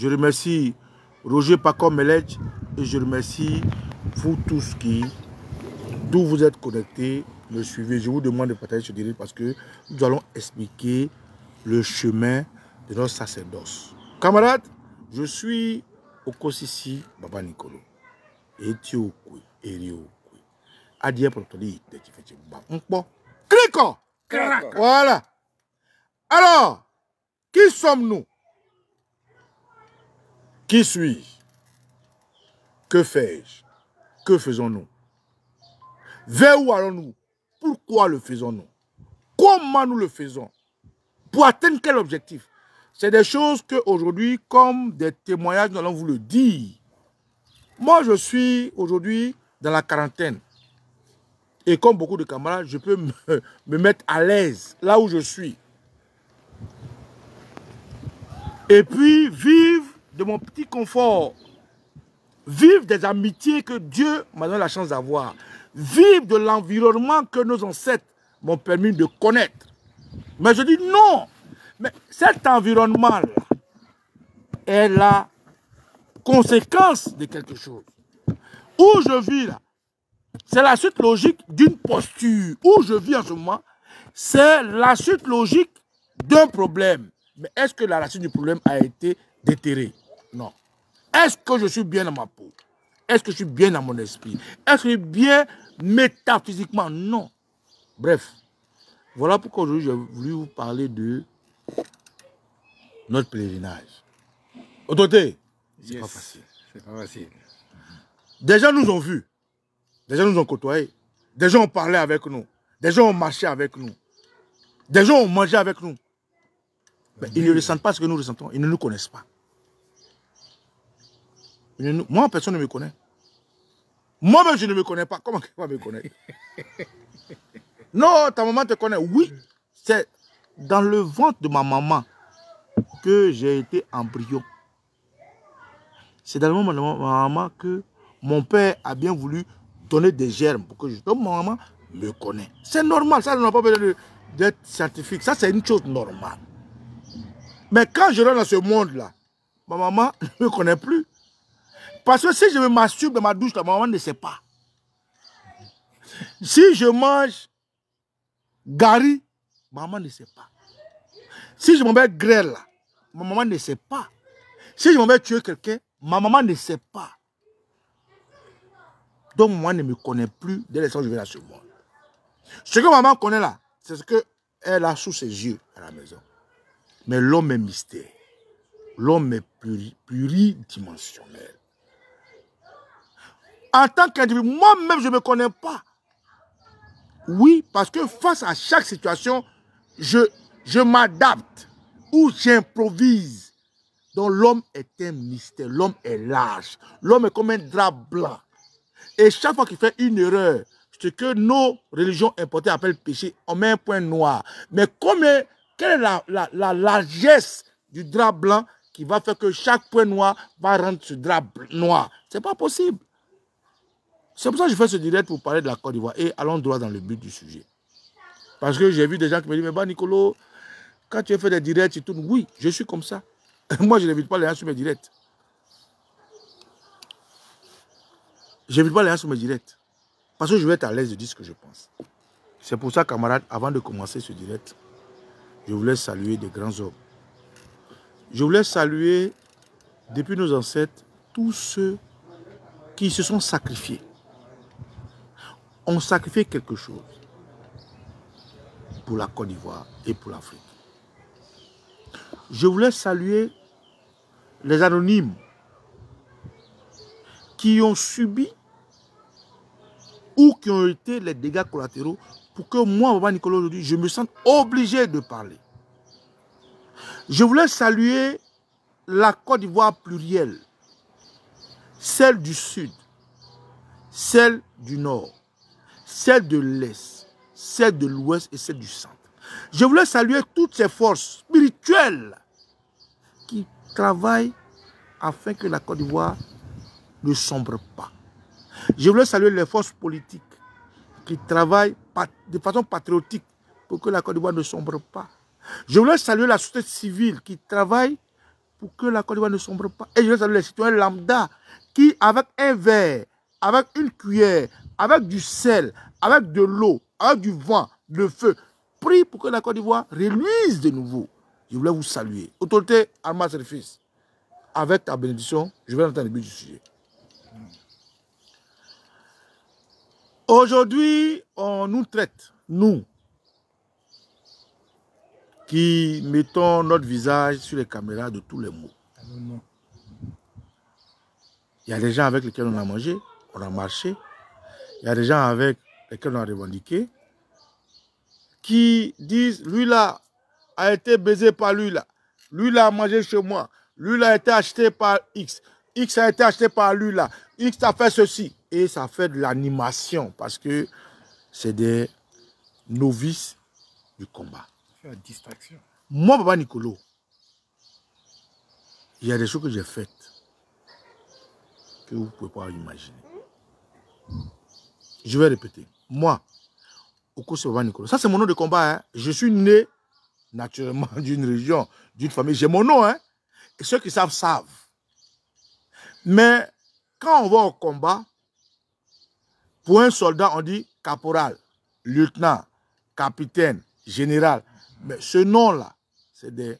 Je remercie Roger Pacom Melech et je remercie vous tous qui, d'où vous êtes connectés, me suivez. Je vous demande de partager ce direct parce que nous allons expliquer le chemin de notre sacerdoce. Camarades, je suis au Kosisi Baba Nicolo. Et Tiokwe, Eriokwe. Adie Protoli, Clico! Voilà. Alors, qui sommes-nous? Qui suis-je? Que fais-je? Que faisons-nous? Vers où allons-nous? Pourquoi le faisons-nous? Comment nous le faisons? Pour atteindre quel objectif? C'est des choses qu'aujourd'hui, comme des témoignages, nous allons vous le dire. Moi, je suis aujourd'hui dans la quarantaine. Et comme beaucoup de camarades, je peux me mettre à l'aise là où je suis. Et puis, vivre de mon petit confort. Vivre des amitiés que Dieu m'a donné la chance d'avoir. Vivre de l'environnement que nos ancêtres m'ont permis de connaître. Mais je dis non. Mais cet environnement-là est la conséquence de quelque chose. Où je vis là, c'est la suite logique d'une posture. Où je vis en ce moment, c'est la suite logique d'un problème. Mais est-ce que la racine du problème a été déterrée? Non. Est-ce que je suis bien dans ma peau? Est-ce que je suis bien dans mon esprit? Est-ce que je suis bien métaphysiquement? Non. Bref, voilà pourquoi aujourd'hui j'ai voulu vous parler de notre pèlerinage. Autorité, c'est pas facile. C'est pas facile. Des gens nous ont vus. Des gens nous ont côtoyés. Des gens ont parlé avec nous. Des gens ont marché avec nous. Des gens ont mangé avec nous. Mais ils ne ressentent pas ce que nous ressentons. Ils ne nous connaissent pas. Moi, personne ne me connaît. Moi-même, je ne me connais pas. Comment quelqu'un va me connaître? Non, ta maman te connaît. Oui, c'est dans le ventre de ma maman que j'ai été embryon. C'est dans le ventre de ma maman que mon père a bien voulu donner des germes pour que je... Donc, ma maman me connaît. C'est normal, ça n'a pas besoin d'être scientifique. Ça, c'est une chose normale. Mais quand je rentre dans ce monde-là, ma maman ne me connaît plus. Parce que si je me masturbe dans ma douche, ma maman ne sait pas. Si je mange gari, ma maman ne sait pas. Si je m'en vais grêle, ma maman ne sait pas. Si je m'en vais tuer quelqu'un, ma maman ne sait pas. Donc, moi, ne me connaît plus dès l'instant où je vais dans ce monde. Ce que maman connaît là, c'est ce qu'elle a sous ses yeux à la maison. Mais l'homme est mystère. L'homme est pluridimensionnel. En tant qu'individu, moi-même, je ne me connais pas. Oui, parce que face à chaque situation, je m'adapte ou j'improvise. Donc l'homme est un mystère, l'homme est large. L'homme est comme un drap blanc. Et chaque fois qu'il fait une erreur, ce que nos religions importées appellent péché, on met un point noir. Mais quelle est la largesse du drap blanc qui va faire que chaque point noir va rendre ce drap noir? Ce n'est pas possible. C'est pour ça que je fais ce direct pour parler de la Côte d'Ivoire. Et allons droit dans le but du sujet. Parce que j'ai vu des gens qui me disent, mais bah Nicolo, quand tu as fait des directs, tu tournes. Oui, je suis comme ça. Moi, je n'invite pas les gens sur mes directs. Je n'invite pas les gens sur mes directs. Parce que je vais être à l'aise de dire ce que je pense. C'est pour ça, camarades, avant de commencer ce direct, je voulais saluer des grands hommes. Je voulais saluer, depuis nos ancêtres, tous ceux qui se sont sacrifiés. On sacrifié quelque chose pour la Côte d'Ivoire et pour l'Afrique. Je voulais saluer les anonymes qui ont subi ou qui ont été les dégâts collatéraux pour que moi, Baba Nicolo, aujourd'hui, je me sente obligé de parler. Je voulais saluer la Côte d'Ivoire plurielle, celle du Sud, celle du Nord, celle de l'Est, celle de l'Ouest et celle du Centre. Je voulais saluer toutes ces forces spirituelles qui travaillent afin que la Côte d'Ivoire ne sombre pas. Je voulais saluer les forces politiques qui travaillent de façon patriotique pour que la Côte d'Ivoire ne sombre pas. Je voulais saluer la société civile qui travaille pour que la Côte d'Ivoire ne sombre pas. Et je vais saluer les citoyens lambda qui, avec un verre, avec une cuillère, avec du sel, avec de l'eau, avec du vent, le feu, prient pour que la Côte d'Ivoire reluise de nouveau. Je voulais vous saluer. Autorité Arma Service, avec ta bénédiction, je vais entendre le but du sujet. Aujourd'hui, on nous traite, nous, qui mettons notre visage sur les caméras de tous les mots. Il y a des gens avec lesquels on a mangé, on a marché. Il y a des gens avec lesquels on a revendiqué, qui disent, lui là a été baisé par lui là. Lui là a mangé chez moi. Lui là a été acheté par X. X a été acheté par lui là. X a fait ceci. Et ça fait de l'animation parce que c'est des novices du combat. C'est la distraction. Moi, Papa Nicolo, il y a des choses que j'ai faites que vous ne pouvez pas imaginer. Je vais répéter. Moi, Okosi Papa Nicolo, ça c'est mon nom de combat. Hein. Je suis né naturellement d'une région, d'une famille. J'ai mon nom. Hein. Et ceux qui savent, savent. Mais quand on va au combat, pour un soldat, on dit caporal, lieutenant, capitaine, général. Mais ce nom-là, c'est des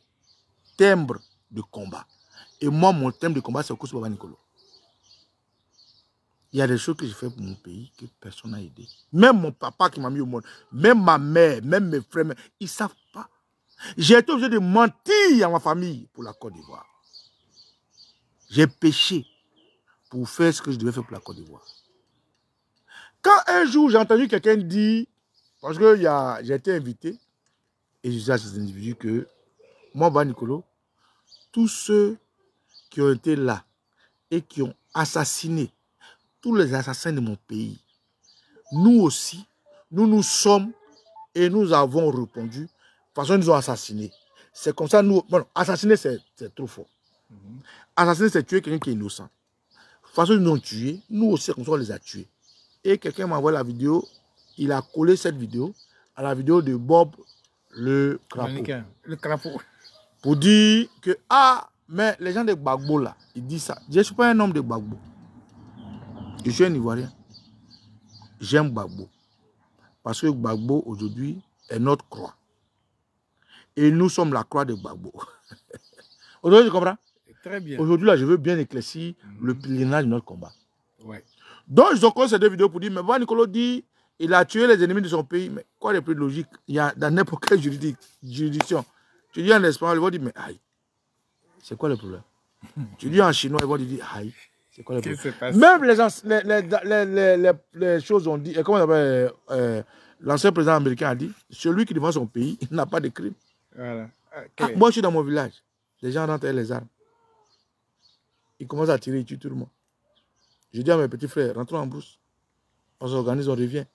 timbres de combat. Et moi, mon thème de combat, c'est Okosi Papa Nicolo. Il y a des choses que j'ai fait pour mon pays que personne n'a aidé. Même mon papa qui m'a mis au monde, même ma mère, même mes frères, ils ne savent pas. J'ai été obligé de mentir à ma famille pour la Côte d'Ivoire. J'ai péché pour faire ce que je devais faire pour la Côte d'Ivoire. Quand un jour j'ai entendu quelqu'un dire, parce que j'ai été invité, et je dis à ces individus que, moi, Papa Nicolo, tous ceux qui ont été là et qui ont assassiné tous les assassins de mon pays, nous aussi, nous sommes et nous avons répondu. De toute façon, ils nous ont assassinés. C'est comme ça, nous... Bon, assassiner, c'est trop fort. Assassiner, c'est tuer quelqu'un qui est innocent. De toute façon, ils nous ont tués. Nous aussi, comme ça, on les a tués. Et quelqu'un m'a envoyé la vidéo. Il a collé cette vidéo à la vidéo de Bob le crapaud. Le crapaud. Pour dire que, ah, mais les gens de Gbagbo, là, ils disent ça. Je ne suis pas un homme de Gbagbo. Je suis un Ivoirien. J'aime Gbagbo. Parce que Gbagbo, aujourd'hui, est notre croix. Et nous sommes la croix de Gbagbo. Aujourd'hui, tu comprends? Très bien. Aujourd'hui, là, je veux bien éclaircir le pèlerinage de notre combat. Ouais. Donc, ils ont commencé ces deux vidéos pour dire, mais Papa Nicolo dit, il a tué les ennemis de son pays. Mais quoi de plus logique? Il y a dans n'importe quelle juridiction. Tu dis en espagnol, ils vont dire, mais aïe, c'est quoi le problème? Tu dis en chinois, ils vont dire, aïe, c'est quoi le problème? Même les choses ont dit, comment on appelle, l'ancien président américain a dit, celui qui défend son pays, il n'a pas de crime. Voilà. Okay. Moi, je suis dans mon village. Les gens rentrent avec les armes. Ils commencent à tirer, ils tuent tout le monde. Je dis à mes petits frères, rentrons en brousse. On s'organise, on revient.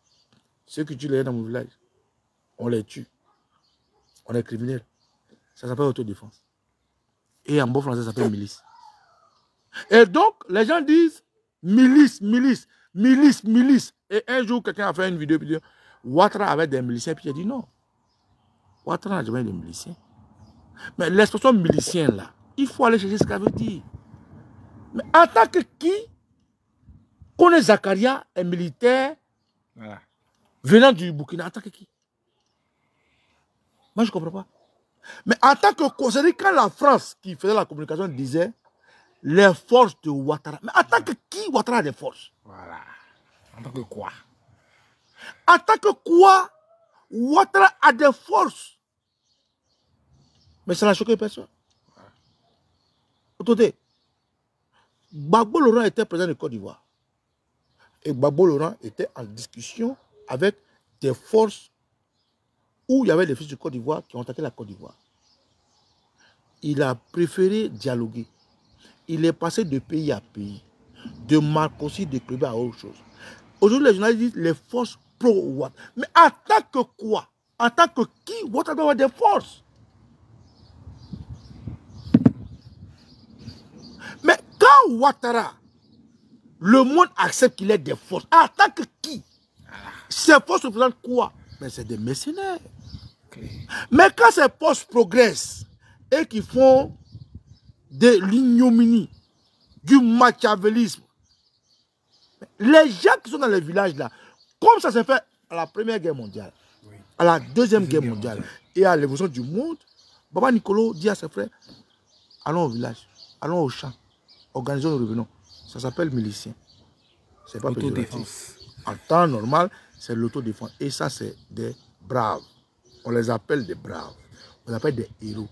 Ceux qui tuent les gens dans mon village, on les tue. On est criminels. Ça s'appelle autodéfense. Et en bon français, ça s'appelle milice. Et donc, les gens disent milice, milice, milice, milice. Et un jour, quelqu'un a fait une vidéo, puis dit, Ouattara avait des miliciens, puis il a dit non. Ouattara n'a jamais des miliciens. Mais l'expression milicien, là, il faut aller chercher ce qu'elle veut dire. Mais en tant que qui connaît Zakaria, un militaire, voilà, venant du Burkina, en tant que qui? Moi, je ne comprends pas. Mais en tant que conseiller, quand la France, qui faisait la communication, disait les forces de Ouattara. Mais en tant que qui Ouattara a des forces? Voilà. En tant que quoi? En tant que quoi Ouattara a des forces? Mais ça n'a choqué personne. Autoté, Gbagbo Laurent était président de Côte d'Ivoire. Et Gbagbo Laurent était en discussion avec des forces où il y avait des forces de Côte d'Ivoire qui ont attaqué la Côte d'Ivoire. Il a préféré dialoguer. Il est passé de pays à pays, de Marcoussis, de Kébé à autre chose. Aujourd'hui, les journalistes disent les forces pro-Ouattara. Mais en tant que quoi? En tant que qui Ouattara doit avoir des forces? Mais quand Ouattara, le monde accepte qu'il ait des forces, en tant que qui? Ces forces représentent quoi? Mais c'est des mercenaires. Okay. Mais quand ces forces progressent et qu'ils font de l'ignominie, du machiavélisme. Les gens qui sont dans les villages là, comme ça s'est fait à la Première Guerre mondiale, à la Deuxième Guerre mondiale et à l'évolution du monde, Baba Nicolo dit à ses frères, allons au village, allons au champ, organisons nos revenons. Ça s'appelle milicien. C'est pas péjoratif. En temps normal, c'est l'autodéfense. Et ça, c'est des braves. On les appelle des braves. On les appelle des héros.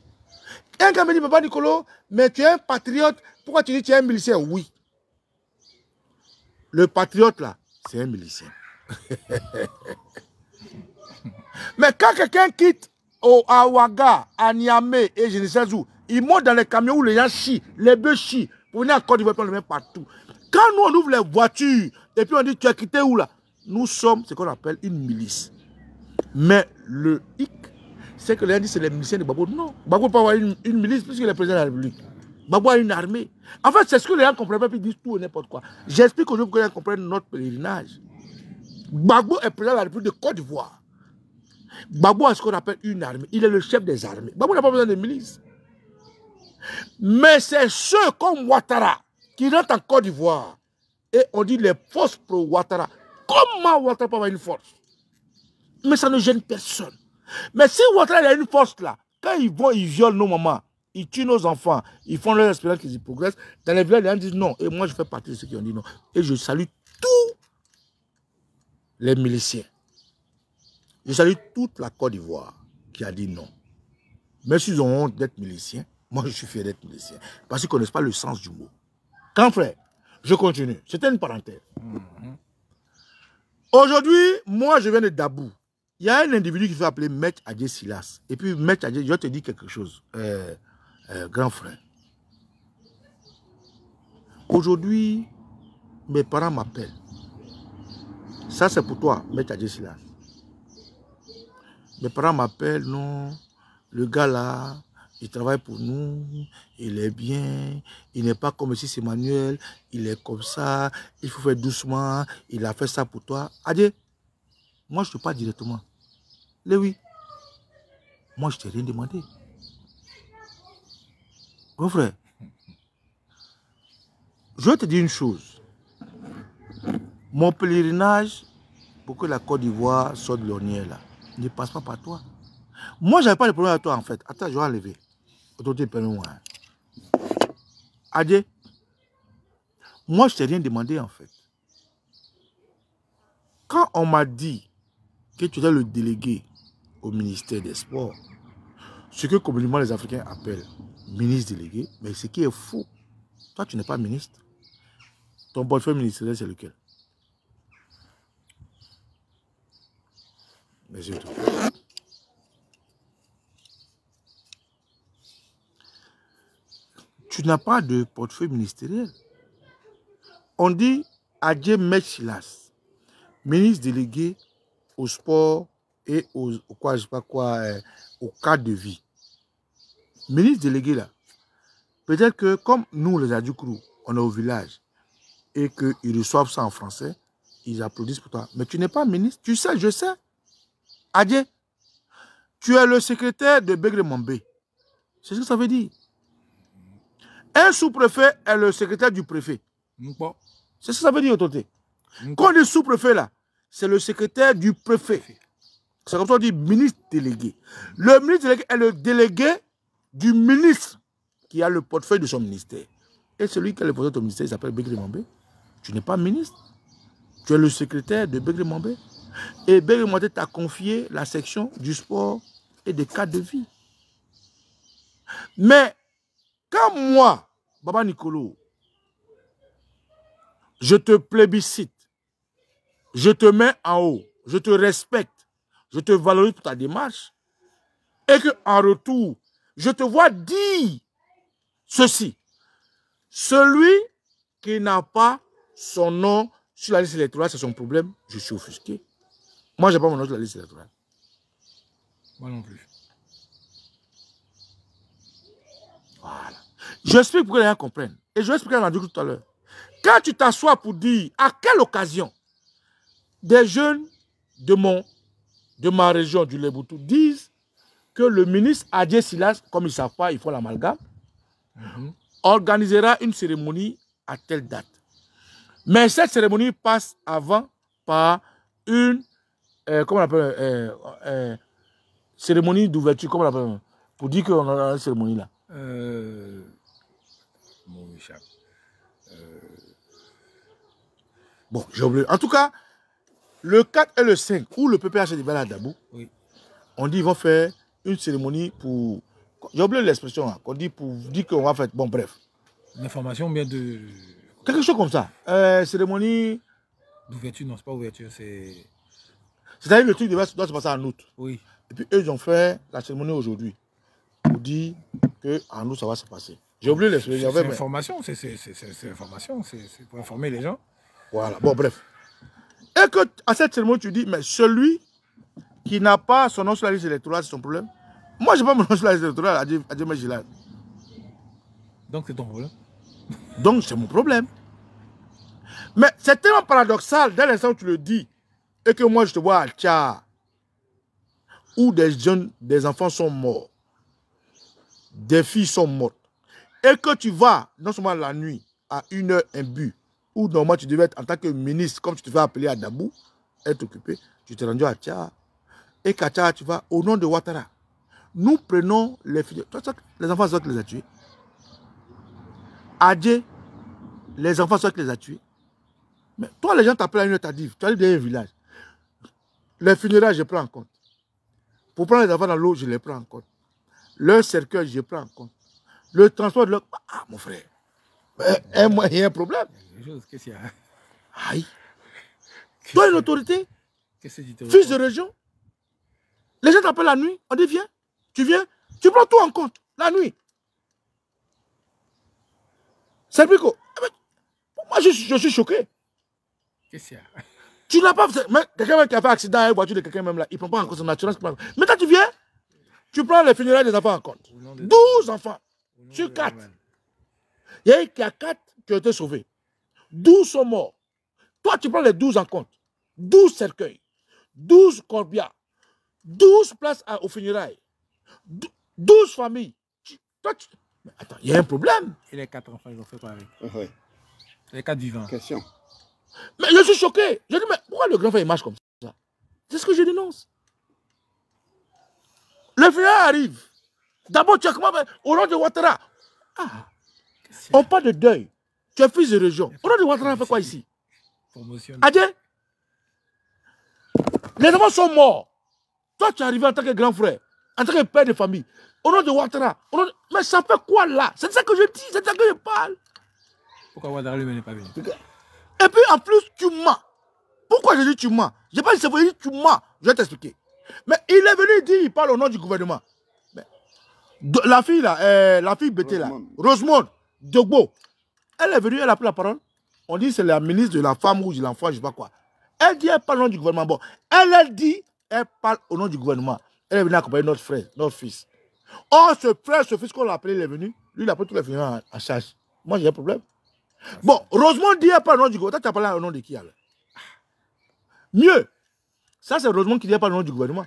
Un gars me dit, Baba Nicolo, mais tu es un patriote, pourquoi tu dis que tu es un milicien? Oui. Le patriote, là, c'est un milicien. Mais quand quelqu'un quitte à Ouaga, à Niamey et je ne sais où, il monte dans les camions où les gens chient, les bœufs chient, pour venir à Côte d'Ivoire, prendre le même partout. Quand nous, on ouvre les voitures, et puis on dit, tu as quitté où là? Nous sommes ce qu'on appelle une milice. Mais le hic, c'est que les gens disent, c'est les miliciens de Gbagbo. Non, Gbagbo ne peut pas avoir une milice puisqu'il est président de la République. Gbagbo a une armée. En fait, c'est ce que les gens ne comprennent pas, puis ils disent tout et n'importe quoi. J'explique aujourd'hui pour que les gens comprennent notre pèlerinage. Gbagbo est président de la République de Côte d'Ivoire. Gbagbo a ce qu'on appelle une armée. Il est le chef des armées. Gbagbo n'a pas besoin de milice. Mais c'est ceux comme Ouattara qui rentrent en Côte d'Ivoire. Et on dit les forces pro-Ouattara. Comment Ouattara peut avoir une force? Mais ça ne gêne personne. Mais si Ouattara a une force là, quand ils vont, ils violent nos mamans, ils tuent nos enfants, ils font leur espérance qu'ils y progressent, dans les villages, les gens disent non. Et moi, je fais partie de ceux qui ont dit non. Et je salue tous les miliciens. Je salue toute la Côte d'Ivoire qui a dit non. Mais s'ils ont honte d'être miliciens, moi, je suis fier d'être milicien. Parce qu'ils ne connaissent pas le sens du mot. Quand frère, je continue. C'était une parenthèse. Aujourd'hui, moi, je viens de Dabou. Il y a un individu qui fait appeler Maître Adjé Silas. Et puis, Maître Adjé, je te dis quelque chose, grand frère. Aujourd'hui, mes parents m'appellent. Ça, c'est pour toi, Maître Adjé Silas. Mes parents m'appellent, non, le gars là, il travaille pour nous, il est bien, il n'est pas comme si c'est Manuel, il est comme ça, il faut faire doucement, il a fait ça pour toi. Adjé, moi je ne te parle directement. Oui, moi je ne t'ai rien demandé. Mon frère, je vais te dire une chose. Mon pèlerinage, pour que la Côte d'Ivoire sorte de l'ornière là, ne passe pas par toi. Moi, je n'avais pas de problème à toi en fait. Attends, je vais enlever. Autorité, permets-moi. Adjé, moi, je ne t'ai rien demandé en fait. Quand on m'a dit que tu étais le délégué au ministère des Sports, ce que communément les Africains appellent ministre délégué, mais ce qui est faux. Toi, tu n'es pas ministre. Ton portefeuille ministériel, c'est lequel? Mais c'est tout. Tu n'as pas de portefeuille ministériel. On dit Adjé Maître Silas, ministre délégué au sport et au cadre de vie. Ministre délégué là, peut-être que comme nous les Adjoukrou, on est au village et qu'ils reçoivent ça en français, ils applaudissent pour toi. Mais tu n'es pas ministre, tu sais, je sais. Adjé, tu es le secrétaire de Begré Mambé. C'est ce que ça veut dire. Un sous-préfet est le secrétaire du préfet. C'est ce que ça veut dire, autorité. Quand on dit sous-préfet là, c'est le secrétaire du préfet. C'est comme ça qu'on dit ministre délégué. Le ministre délégué est le délégué du ministre qui a le portefeuille de son ministère. Et celui qui a le portefeuille de ton ministère, il s'appelle Begré Mambé. Tu n'es pas ministre. Tu es le secrétaire de Begré Mambé. Et Begré Mambé t'a confié la section du sport et des cadres de vie. Mais quand moi, Baba Nicolo, je te plébiscite, je te mets en haut, je te respecte, je te valorise pour ta démarche, et qu'en retour, je te vois dire ceci. Celui qui n'a pas son nom sur la liste électorale, c'est son problème, je suis offusqué. Moi, je n'ai pas mon nom sur la liste électorale. Moi non plus. Voilà. J'explique pour que les gens comprennent. Et je vais expliquer à tout à l'heure. Quand tu t'assois pour dire à quelle occasion des jeunes de ma région du Leboutou disent que le ministre Adjé Silas, comme ils ne savent pas, ils font l'amalgame, organisera une cérémonie à telle date. Mais cette cérémonie passe avant par une comment on appelle cérémonie d'ouverture, comment on appelle, pour dire qu'on a une cérémonie là. Bon, j'ai oublié. En tout cas, le 4 et le 5, où le PPH est à Dabou, oui. On dit qu'ils vont faire une cérémonie pour... J'ai oublié l'expression, hein, qu'on dit pour dire qu'on va faire... Bon, bref. Une information bien de... Quelque chose comme ça. Cérémonie... D'ouverture, non, c'est pas ouverture, c'est... C'est-à-dire que le truc doit se passer en août. Oui. Et puis eux, ils ont fait la cérémonie aujourd'hui. Pour dire qu'en août, ça va se passer. J'ai oublié l'expression. C'est l'information, c'est l'information, c'est pour informer les gens. Voilà, bon, bref. Et que à cette cérémonie, tu dis, mais celui qui n'a pas son nom sur la liste électorale, c'est son problème. Moi, je n'ai pas mon nom sur la liste électorale à Djemé Gilad. Donc, c'est ton problème. Donc, c'est mon problème. Mais c'est tellement paradoxal, dès l'instant où tu le dis, et que moi, je te vois à Tchad, où des jeunes, des enfants sont morts, des filles sont mortes, et que tu vas, non seulement la nuit, à 1h, un but, où normalement tu devais être en tant que ministre, comme tu te fais appeler à Dabou, être occupé, tu t'es rendu à Tchad, et qu'à Tchad, tu vas au nom de Ouattara. Nous prenons les filles, les enfants, c'est toi qui les as tués. Adjé, les enfants, c'est toi qui les as tués. Mais toi, les gens t'appellent à une tardive, tu as dans un village. Les funérailles, je prends en compte. Pour prendre les enfants dans l'eau, je les prends en compte. Leur cercueil, je prends en compte. Le transport de leur... Ah, mon frère, il y a un problème. Qu'est-ce qu'il y a? Aïe. Toi, une autorité, fils de région, les gens t'appellent la nuit, on dit viens, tu prends tout en compte, la nuit. C'est plus que... Moi, je suis choqué. Qu'est-ce qu'il y a? Tu n'as pas... Quelqu'un qui a fait accident à une voiture de quelqu'un même là, il ne prend pas en compte son assurance. Mais toi, tu viens, tu prends les funérailles des enfants en compte. 12 enfants sur 4. Il y a 4 qui ont été sauvés. 12 sont morts. Toi, tu prends les 12 en compte. 12 cercueils, 12 corbias, 12 places aux funérailles, 12 familles. Mais attends, il y a un problème. Et les 4 enfants, ils ont fait quoi avec? Oui. Les 4 vivants. Question. Mais je suis choqué. Je dis, mais pourquoi le grand frère il marche comme ça? C'est ce que je dénonce. Le funérailles arrive. D'abord, tu as comment au nom de Ouattara. Ah, on parle de deuil. Tu es fils de région. Au nom de Ouattara, on fait quoi ici? Adjé, les enfants sont morts. Toi, tu es arrivé en tant que grand frère, en tant que père de famille. Au nom de Ouattara. Mais ça fait quoi là? C'est ça que je dis, c'est ça que je parle. Pourquoi Ouattara lui n'est pas venu? Et puis en plus, tu mens. Pourquoi je dis tu mens? Je n'ai pas dit c'est vrai, tu mens. Je vais t'expliquer. Mais il est venu dire, il parle au nom du gouvernement. Mais, la fille là, la fille bêtée là, Rosemonde Dogbo, elle est venue, elle a pris la parole. On dit c'est la ministre de la femme ou de l'enfant, je ne sais pas quoi. Elle dit, elle parle au nom du gouvernement. Bon, elle dit, elle parle au nom du gouvernement. Elle est venue accompagner notre frère, notre fils. Or, ce frère, ce fils qu'on l'a appelé, il est venu. Lui, il a pris tous les funérailles en charge. Moi, j'ai un problème. Bon, Rosemonde dit, elle parle au nom du gouvernement. Tu as parlé au nom de qui alors? Mieux. Ça, c'est Rosemonde qui dit, elle parle au nom du gouvernement.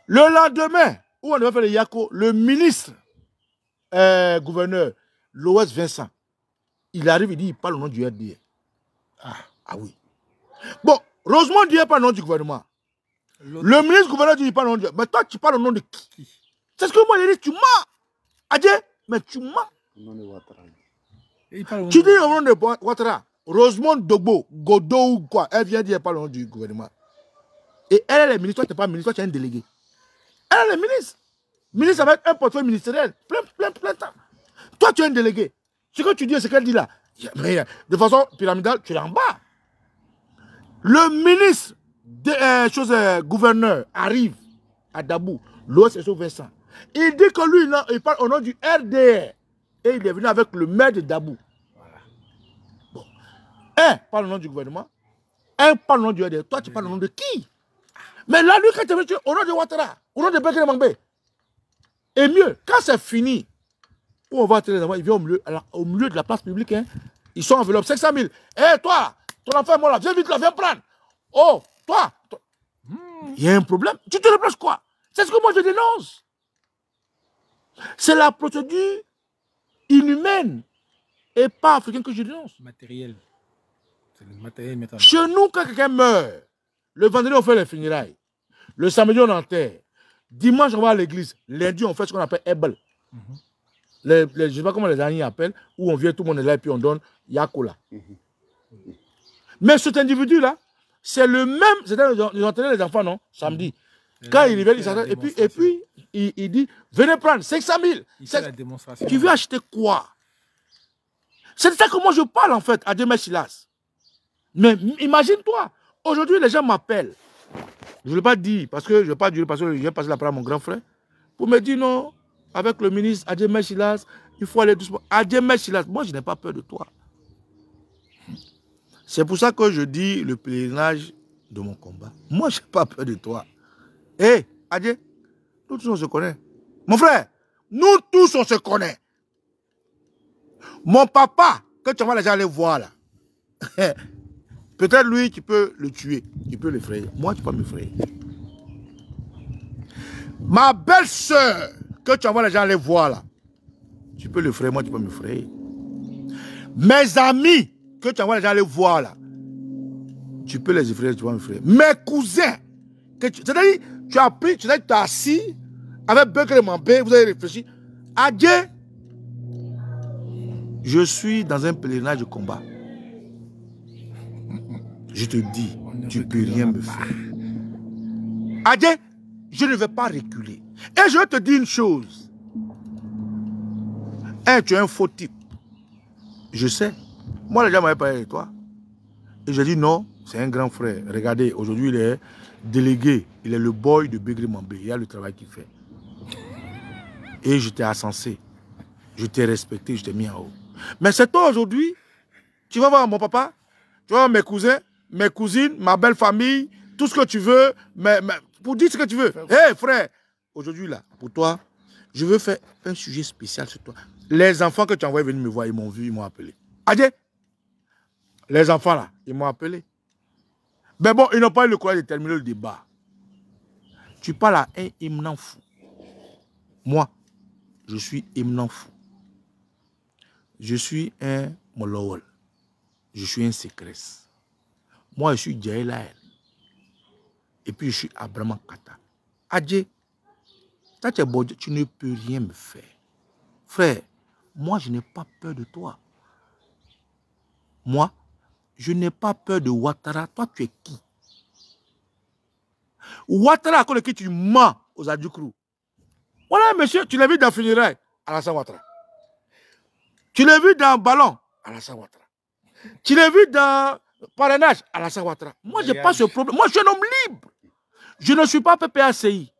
Le lendemain, où on devait faire le Yako, le ministre gouverneur, Loès Vincent, il arrive, il dit, il parle au nom du RDR. Ah oui. Bon, Rosemonde dit, elle parle au nom du gouvernement. Le ministre gouverneur dit, il parle au nom du... Mais toi, tu parles au nom de qui? C'est ce que moi, j'ai dit, tu mens. Adjé, mais tu mens. Tu dis au nom de Ouattara, Rosemonde Dogbo, Godot ou quoi, elle vient dire, elle parle au nom du gouvernement. Et elle est ministre, toi, tu n'es pas ministre, toi, tu es un délégué. Elle est ministre. Ministre avec un portefeuille ministériel. Plein temps. Toi, tu es un délégué. Ce que tu dis, ce qu'elle dit là. Mais de façon pyramidale, tu es en bas. Le ministre des gouverneur arrive à Dabou, l'OSSO Vincent. Il dit que lui, là, il parle au nom du RDR. Et il est venu avec le maire de Dabou. Voilà. Bon. Un parle au nom du gouvernement. Un parle au nom du RDR. Toi, tu parles au nom de qui? Mais là, lui, quand tu es venu au nom de Ouattara, au nom de Bekele Mangbe. Et mieux, quand c'est fini, où on va attirer les enfants, ils viennent au milieu de la place publique. Hein. Ils sont enveloppés 500 000. Hé, toi, ton enfant est mort là, viens vite là, viens prendre. Oh, toi. Il y a un problème. Tu te replaces quoi? C'est ce que moi je dénonce. C'est la procédure inhumaine et pas africaine que je dénonce. Matériel. C'est le matériel maintenant. Chez nous, quand quelqu'un meurt, le vendredi, on fait les funérailles. Le samedi, on enterre. Dimanche, on va à l'église. Lundi, on fait ce qu'on appelle Ebel. Je ne sais pas comment les amis appellent, où on vient, tout le monde est là et puis on donne Yakola. Mais cet individu-là, c'est le même. Ils enterraient les enfants, non? Samedi. Quand il vient, il s'attend. Et puis, il dit venez prendre 500 000. Il fait la démonstration. Tu veux acheter quoi? C'est de ça que moi je parle en fait à Dieu Silas. Mais imagine-toi, aujourd'hui les gens m'appellent. Je ne l'ai pas dit parce que je ne vais pas dire parce que je vais passer la parole à mon grand frère. Pour me dire non, avec le ministre Adjemé Silas, il faut aller doucement. Adjemé Silas, moi je n'ai pas peur de toi. C'est pour ça que je dis le pèlerinage de mon combat. Moi je n'ai pas peur de toi. Hé, Adjé, nous tous on se connaît. Mon frère, nous tous on se connaît. Mon papa, quand tu vas les gens aller voir là, peut-être lui, tu peux le tuer, tu peux l'effrayer. Moi, tu peux m'effrayer. Ma belle-sœur, que tu envoies les gens aller voir là, tu peux l'effrayer, moi, tu peux m'effrayer. Mes amis, que tu envoies les gens aller voir là, tu peux les effrayer, tu peux m'effrayer. Mes cousins, c'est-à-dire, tu as pris, tu as assis avec Bekele et Mambé, vous avez réfléchi. Adieu. Je suis dans un pèlerinage de combat. Je te dis, tu ne peux rien me faire. Adjé, je ne vais pas reculer. Et je vais te dire une chose. Tu es un faux type. Je sais. Moi, les gens m'avaient parlé de toi. Et j'ai dit non, c'est un grand frère. Regardez, aujourd'hui, il est délégué. Il est le boy de Bekele Mambé. Il y a le travail qu'il fait. Et je t'ai ascensé. Je t'ai respecté, je t'ai mis en haut. Mais c'est toi aujourd'hui, tu vas voir mon papa, tu vas voir mes cousins, mes cousines, ma belle famille, tout ce que tu veux, pour dire ce que tu veux. Hé frère, aujourd'hui là, pour toi, je veux faire un sujet spécial sur toi. Les enfants que tu as envoyés venir me voir, ils m'ont vu, ils m'ont appelé. Adjé, les enfants là, ils m'ont appelé. Mais bon, ils n'ont pas eu le courage de terminer le débat. Tu parles à un éminent fou. Moi, je suis éminent fou. Je suis un Molowol. Je suis un Sécrès. Moi, je suis Djaïlaël. Et puis, je suis Abraham Kata. Adjé, tu ne peux rien me faire. Frère, moi, je n'ai pas peur de toi. Moi, je n'ai pas peur de Ouattara. Toi, tu es qui? Ouattara, à cause de qui tu mens aux Adjoukrou. Voilà, monsieur, tu l'as vu dans Funérailles, Alassane Ouattara. Tu l'as vu dans Ballon, Alassane Ouattara. Tu l'as vu dans Parrainage, Alassane Ouattara. Moi, je n'ai pas ce problème. Moi, je suis un homme libre. Je ne suis pas PPACI.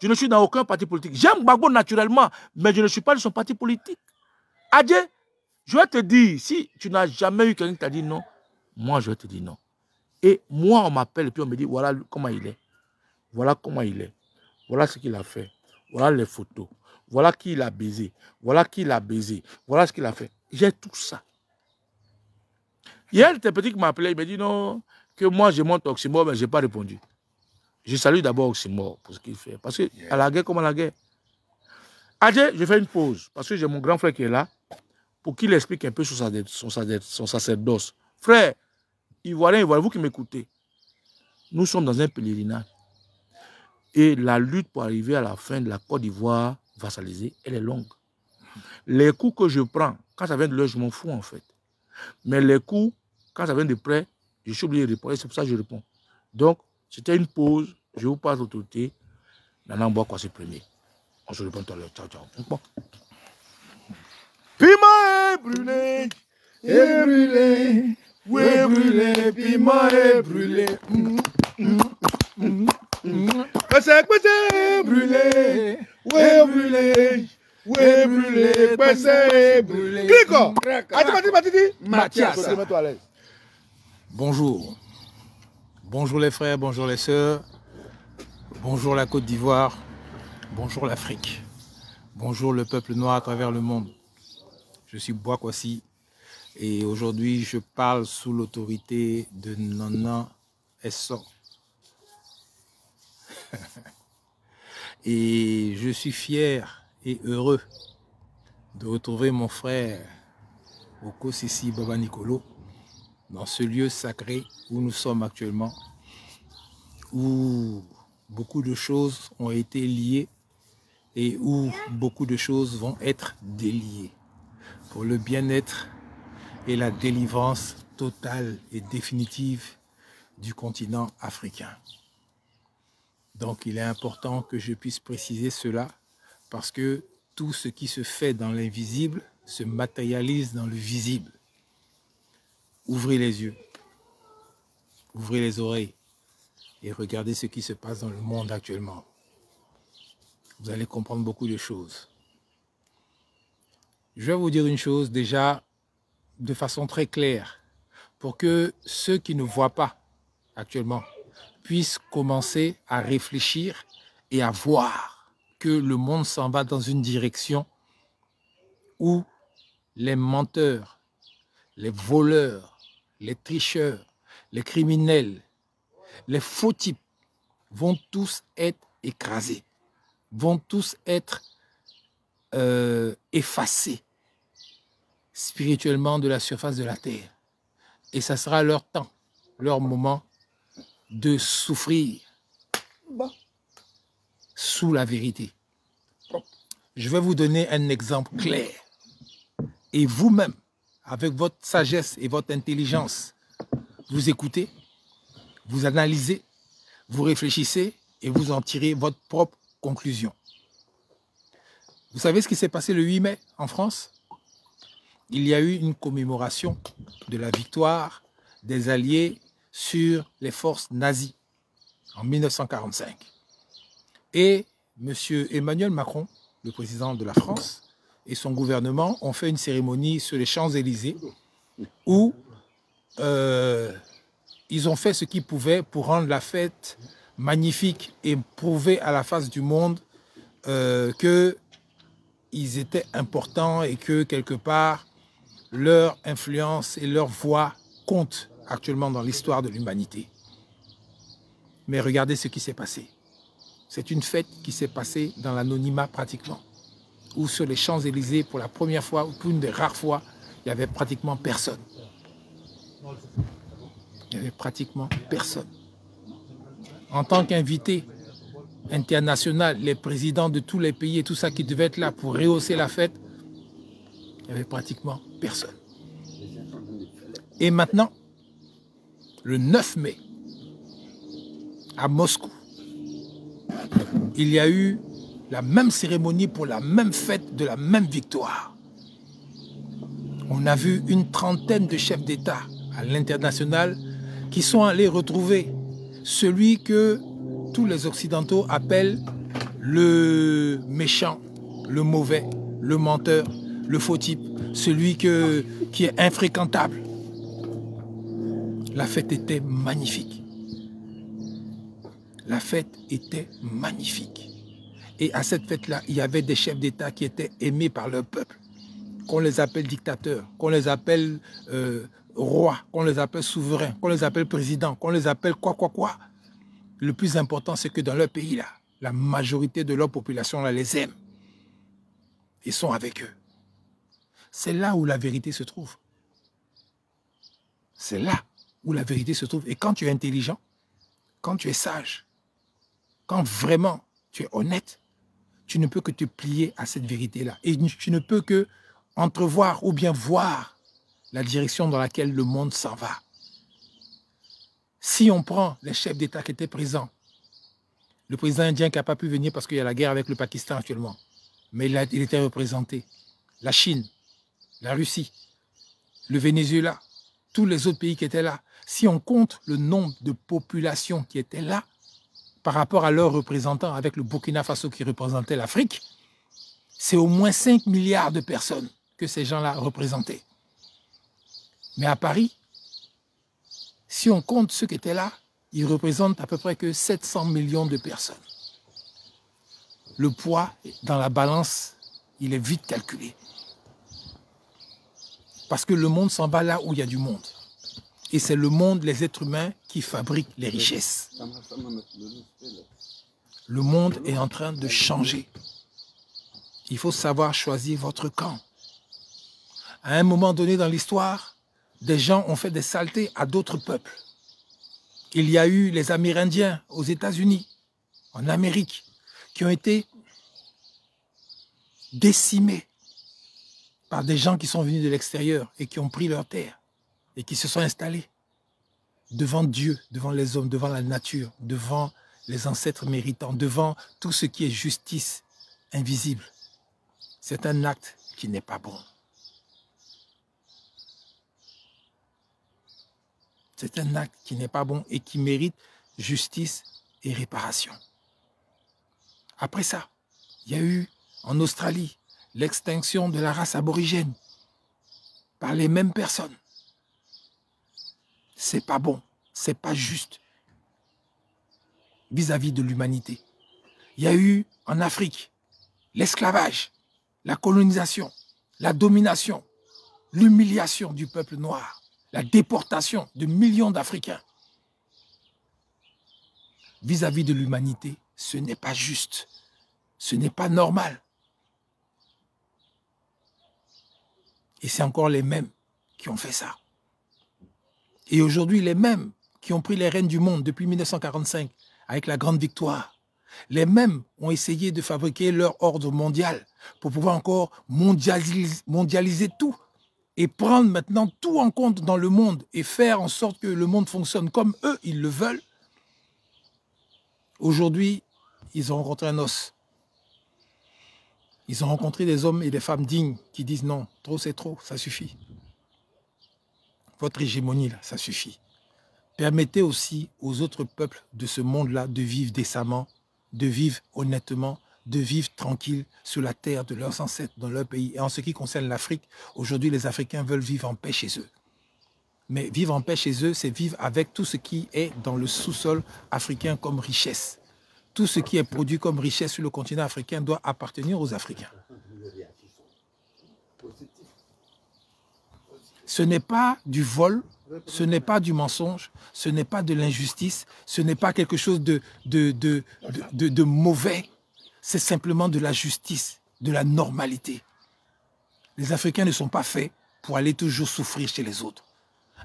Je ne suis dans aucun parti politique. J'aime Gbagbo naturellement, mais je ne suis pas de son parti politique. Adjé, je vais te dire, si tu n'as jamais eu quelqu'un qui t'a dit non, moi, je vais te dire non. Et moi, on m'appelle et puis on me dit, voilà comment il est. Voilà comment il est. Voilà ce qu'il a fait. Voilà les photos. Voilà qui il a baisé. Voilà qui il a baisé. Voilà ce qu'il a fait. J'ai tout ça. Hier, tes petits qui m'a appelé, il m'a dit non, que moi je monte Oxymore, mais je n'ai pas répondu. Je salue d'abord Oxymore pour ce qu'il fait. Parce qu'à la guerre comme à la guerre. Adjé, je fais une pause. Parce que j'ai mon grand frère qui est là. Pour qu'il explique un peu sur son sacerdoce. Frère, Ivoirien, vous qui m'écoutez. Nous sommes dans un pèlerinage. Et la lutte pour arriver à la fin de la Côte d'Ivoire vassalisée, elle est longue. Les coups que je prends, quand ça vient de l'heure, je m'en fous en fait. Mais les coups, quand ça vient de près, je suis obligé de répondre. Et c'est pour ça que je réponds. Donc, c'était une pause. Je vous passe l'autorité. Maintenant, on voit quoi c'est premier. On se répond tout à l'heure. Ciao, ciao. Bon. Piment est brûlé. Et brûlé. Oui, brûlé. Piment est brûlé. C'est brûlé. Oui, brûlé. Oui, brûlé. C'est brûlé. Clico. Mathias. Bonjour. Bonjour les frères, bonjour les sœurs. Bonjour la Côte d'Ivoire. Bonjour l'Afrique. Bonjour le peuple noir à travers le monde. Je suis Boakwasi et aujourd'hui je parle sous l'autorité de Nana Esso. Et je suis fier et heureux de retrouver mon frère Oko Sisi Baba Nicolo dans ce lieu sacré où nous sommes actuellement, où beaucoup de choses ont été liées et où beaucoup de choses vont être déliées pour le bien-être et la délivrance totale et définitive du continent africain. Donc il est important que je puisse préciser cela parce que tout ce qui se fait dans l'invisible se matérialise dans le visible. Ouvrez les yeux, ouvrez les oreilles et regardez ce qui se passe dans le monde actuellement. Vous allez comprendre beaucoup de choses. Je vais vous dire une chose déjà de façon très claire pour que ceux qui ne voient pas actuellement puissent commencer à réfléchir et à voir que le monde s'en va dans une direction où les menteurs, les voleurs, les tricheurs, les criminels, les faux types vont tous être écrasés, vont tous être effacés spirituellement de la surface de la terre. Et ça sera leur temps, leur moment de souffrir sous la vérité. Je vais vous donner un exemple clair. Et vous-même, avec votre sagesse et votre intelligence, vous écoutez, vous analysez, vous réfléchissez et vous en tirez votre propre conclusion. Vous savez ce qui s'est passé le 8 mai en France? Il y a eu une commémoration de la victoire des Alliés sur les forces nazies en 1945. Et M. Emmanuel Macron, le président de la France, et son gouvernement ont fait une cérémonie sur les Champs-Élysées où ils ont fait ce qu'ils pouvaient pour rendre la fête magnifique et prouver à la face du monde qu'ils étaient importants et que quelque part leur influence et leur voix comptent actuellement dans l'histoire de l'humanité. Mais regardez ce qui s'est passé. C'est une fête qui s'est passée dans l'anonymat pratiquement, où sur les Champs-Élysées, pour la première fois, ou pour une des rares fois, il n'y avait pratiquement personne. Il n'y avait pratiquement personne. En tant qu'invité international, les présidents de tous les pays et tout ça qui devaient être là pour rehausser la fête, il n'y avait pratiquement personne. Et maintenant, le 9 mai, à Moscou, il y a eu la même cérémonie pour la même fête de la même victoire. On a vu une trentaine de chefs d'État à l'international qui sont allés retrouver celui que tous les Occidentaux appellent le méchant, le mauvais, le menteur, le faux type, celui qui est infréquentable. La fête était magnifique. La fête était magnifique. Et à cette fête-là, il y avait des chefs d'État qui étaient aimés par leur peuple. Qu'on les appelle dictateurs, qu'on les appelle rois, qu'on les appelle souverains, qu'on les appelle présidents, qu'on les appelle quoi. Le plus important, c'est que dans leur pays-là, la majorité de leur population là, les aime. Ils sont avec eux. C'est là où la vérité se trouve. C'est là où la vérité se trouve. Et quand tu es intelligent, quand tu es sage, quand vraiment tu es honnête, tu ne peux que te plier à cette vérité-là. Et tu ne peux que entrevoir ou bien voir la direction dans laquelle le monde s'en va. Si on prend les chefs d'État qui étaient présents, le président indien qui n'a pas pu venir parce qu'il y a la guerre avec le Pakistan actuellement, mais il était représenté. La Chine, la Russie, le Venezuela, tous les autres pays qui étaient là. Si on compte le nombre de populations qui étaient là, par rapport à leurs représentants avec le Burkina Faso qui représentait l'Afrique, c'est au moins 5 milliards de personnes que ces gens-là représentaient. Mais à Paris, si on compte ceux qui étaient là, ils représentent à peu près que 700 millions de personnes. Le poids dans la balance, il est vite calculé. Parce que le monde s'en va là où il y a du monde. Et c'est le monde, les êtres humains, qui fabriquent les richesses. Le monde est en train de changer. Il faut savoir choisir votre camp. À un moment donné dans l'histoire, des gens ont fait des saletés à d'autres peuples. Il y a eu les Amérindiens aux États-Unis, en Amérique, qui ont été décimés par des gens qui sont venus de l'extérieur et qui ont pris leur terre et qui se sont installés devant Dieu, devant les hommes, devant la nature, devant les ancêtres méritants, devant tout ce qui est justice invisible. C'est un acte qui n'est pas bon. C'est un acte qui n'est pas bon et qui mérite justice et réparation. Après ça, il y a eu en Australie l'extinction de la race aborigène par les mêmes personnes. C'est pas bon, c'est pas juste vis-à-vis de l'humanité. Il y a eu en Afrique l'esclavage, la colonisation, la domination, l'humiliation du peuple noir, la déportation de millions d'Africains. Vis-à-vis de l'humanité, ce n'est pas juste, ce n'est pas normal. Et c'est encore les mêmes qui ont fait ça. Et aujourd'hui, les mêmes qui ont pris les rênes du monde depuis 1945, avec la grande victoire, les mêmes ont essayé de fabriquer leur ordre mondial pour pouvoir encore mondialiser tout et prendre maintenant tout en compte dans le monde et faire en sorte que le monde fonctionne comme eux, ils le veulent. Aujourd'hui, ils ont rencontré un os. Ils ont rencontré des hommes et des femmes dignes qui disent non, trop c'est trop, ça suffit. Votre hégémonie, là, ça suffit. Permettez aussi aux autres peuples de ce monde-là de vivre décemment, de vivre honnêtement, de vivre tranquille sur la terre de leurs ancêtres, dans leur pays. Et en ce qui concerne l'Afrique, aujourd'hui, les Africains veulent vivre en paix chez eux. Mais vivre en paix chez eux, c'est vivre avec tout ce qui est dans le sous-sol africain comme richesse. Tout ce qui est produit comme richesse sur le continent africain doit appartenir aux Africains. Ce n'est pas du vol, ce n'est pas du mensonge, ce n'est pas de l'injustice, ce n'est pas quelque chose de mauvais. C'est simplement de la justice, de la normalité. Les Africains ne sont pas faits pour aller toujours souffrir chez les autres.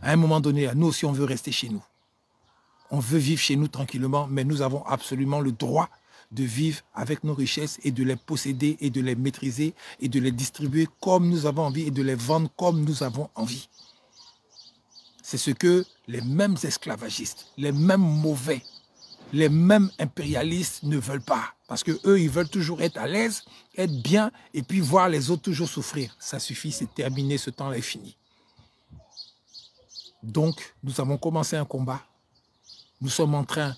À un moment donné, nous aussi, on veut rester chez nous. On veut vivre chez nous tranquillement, mais nous avons absolument le droit de vivre avec nos richesses et de les posséder et de les maîtriser et de les distribuer comme nous avons envie et de les vendre comme nous avons envie. C'est ce que les mêmes esclavagistes, les mêmes mauvais, les mêmes impérialistes ne veulent pas. Parce qu'eux, ils veulent toujours être à l'aise, être bien et puis voir les autres toujours souffrir. Ça suffit, c'est terminé, ce temps-là est fini. Donc, nous avons commencé un combat. Nous sommes en train,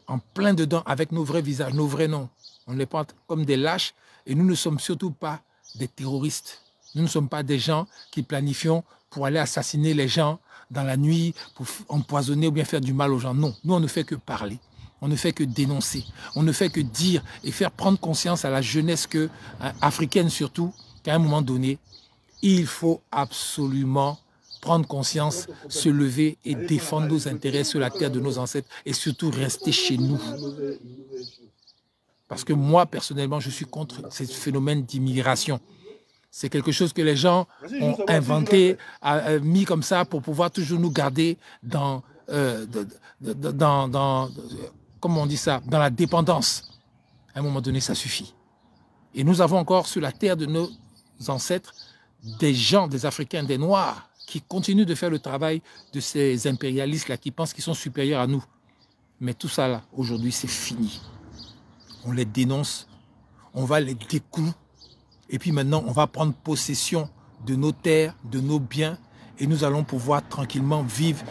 en plein dedans, avec nos vrais visages, nos vrais noms. On n'est pas comme des lâches et nous ne sommes surtout pas des terroristes. Nous ne sommes pas des gens qui planifions pour aller assassiner les gens dans la nuit, pour empoisonner ou bien faire du mal aux gens. Non, nous on ne fait que parler. On ne fait que dénoncer. On ne fait que dire et faire prendre conscience à la jeunesse africaine surtout, qu'à un moment donné, il faut absolument prendre conscience, se lever et défendre nos intérêts sur la terre de nos ancêtres et surtout rester chez nous. Parce que moi, personnellement, je suis contre ce phénomène d'immigration. C'est quelque chose que les gens ont inventé, mis comme ça pour pouvoir toujours nous garder dans comment on dit ça, dans la dépendance. À un moment donné, ça suffit. Et nous avons encore sur la terre de nos ancêtres des gens, des Africains, des Noirs, qui continuent de faire le travail de ces impérialistes-là, qui pensent qu'ils sont supérieurs à nous. Mais tout ça, là, aujourd'hui, c'est fini. On les dénonce, on va les découper, et puis maintenant, on va prendre possession de nos terres, de nos biens, et nous allons pouvoir tranquillement vivre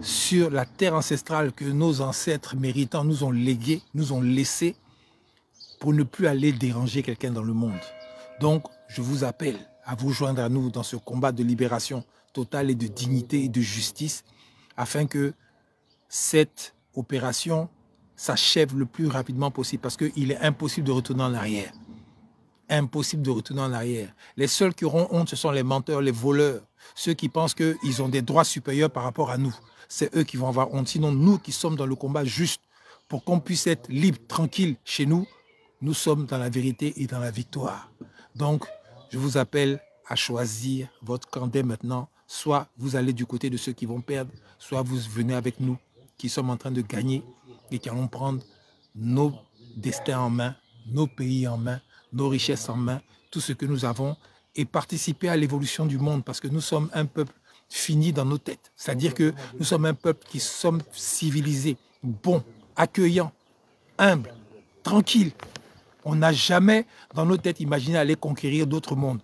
sur la terre ancestrale que nos ancêtres méritants nous ont léguée, nous ont laissée, pour ne plus aller déranger quelqu'un dans le monde. Donc, je vous appelle à vous joindre à nous dans ce combat de libération totale et de dignité et de justice, afin que cette opération s'achève le plus rapidement possible, parce qu'il est impossible de retourner en arrière. Impossible de retourner en arrière. Les seuls qui auront honte, ce sont les menteurs, les voleurs, ceux qui pensent qu'ils ont des droits supérieurs par rapport à nous. C'est eux qui vont avoir honte. Sinon, nous qui sommes dans le combat juste pour qu'on puisse être libre, tranquille chez nous, nous sommes dans la vérité et dans la victoire. Donc, je vous appelle à choisir votre camp dès maintenant. Soit vous allez du côté de ceux qui vont perdre, soit vous venez avec nous qui sommes en train de gagner et qui allons prendre nos destins en main, nos pays en main, nos richesses en main, tout ce que nous avons et participer à l'évolution du monde parce que nous sommes un peuple fini dans nos têtes. C'est-à-dire que nous sommes un peuple qui sommes civilisés, bons, accueillants, humbles, tranquilles. On n'a jamais dans nos têtes imaginé aller conquérir d'autres mondes.